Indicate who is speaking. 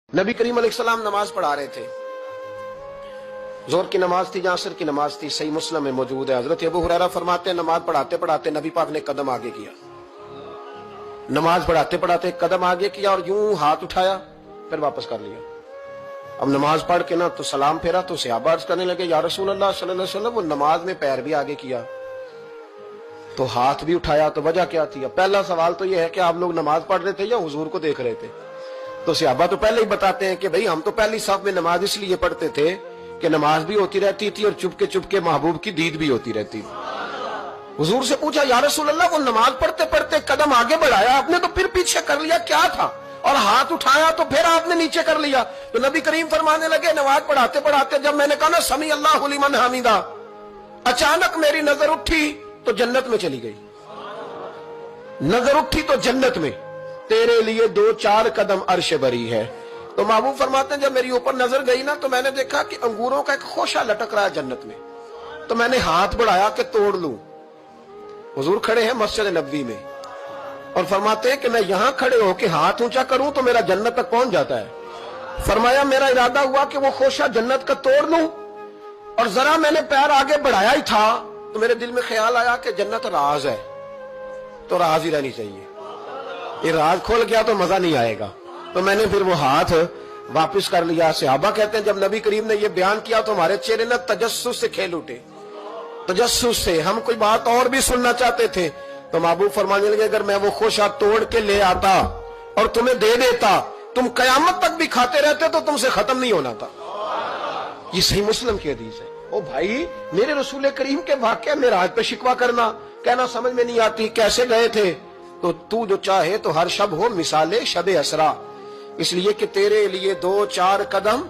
Speaker 1: नबी करीम अलैहिस्सलाम नमाज पढ़ा रहे थे। जोहर की नमाज थी या असर की नमाज थी, सही मुस्लिम में मौजूद है। हजरत अबू हुरैरा फरमाते हैं नमाज पढ़ाते पढ़ाते नबी पाक ने कदम आगे किया। नमाज पढ़ाते पढ़ाते कदम आगे किया और यूं हाथ उठाया, फिर वापस कर लिया। अब नमाज पढ़ के ना तो सलाम फेरा तो सहाबा अर्ज करने लगे, या रसूल अल्लाह सल्लल्लाहु अलैहि वसल्लम, वो नमाज में पैर भी आगे किया तो हाथ भी उठाया, तो वजह क्या थी? पहला सवाल तो यह है कि आप लोग नमाज पढ़ रहे थे या हुजूर को देख रहे थे? तो सहाबा तो पहले ही बताते हैं कि भाई हम तो पहली साफ में नमाज इसलिए पढ़ते थे कि नमाज भी होती रहती थी और चुपके चुपके महबूब की दीद भी होती रहती थी। हुजूर से पूछा, या रसूल अल्लाह, वो नमाज पढ़ते पढ़ते कदम आगे बढ़ाया आपने तो फिर पीछे कर लिया, क्या था? और हाथ उठाया तो फिर आपने नीचे कर लिया। तो नबी करीम फरमाने लगे, नमाज पढ़ाते पढ़ाते जब मैंने कहा ना समी अल्लाहु लिमन हमीदा, अचानक मेरी नजर उठी तो जन्नत में चली गई। नजर उठी तो जन्नत में, तेरे लिए 2-4 कदम अर्श बरी है। तो महबूब फरमाते हैं जब मेरी ऊपर नजर गई ना तो मैंने देखा कि अंगूरों का एक खोशा लटक रहा है जन्नत में। तो मैंने हाथ बढ़ाया कि तोड़ लूं। हुजूर खड़े हैं मस्जिद नबवी में और फरमाते हैं कि मैं यहां खड़े होकर हाथ ऊंचा करूं तो मेरा जन्नत तक पहुंच जाता है। फरमाया मेरा इरादा हुआ कि वो खोशा जन्नत का तोड़ लूं और जरा मैंने पैर आगे बढ़ाया ही था तो मेरे दिल में ख्याल आया कि जन्नत राज है तो राज ही रहनी चाहिए, ये राज खोल गया तो मजा नहीं आएगा। तो मैंने फिर वो हाथ वापस कर लिया। सहाबा कहते हैं जब नबी करीम ने ये बयान किया तो हमारे चेहरे न तजस्सुस से खेल उठे, तजस्सुस से। हम कोई बात और भी सुनना चाहते थे तो महबूब फरमाने लगे, अगर मैं वो खोशा तोड़ के ले आता और तुम्हें दे देता, तुम कयामत तक भी खाते रहते तो तुमसे खत्म नहीं होना था। ये सही मुस्लिम की हदीस है। ओ भाई, मेरे रसूल करीम के वाक़या में राज पे शिकवा करना, कहना समझ में नहीं आती कैसे गए थे। तो तू जो चाहे तो हर शब हो मिसाले शब असरा, इसलिए कि तेरे लिए 2-4 कदम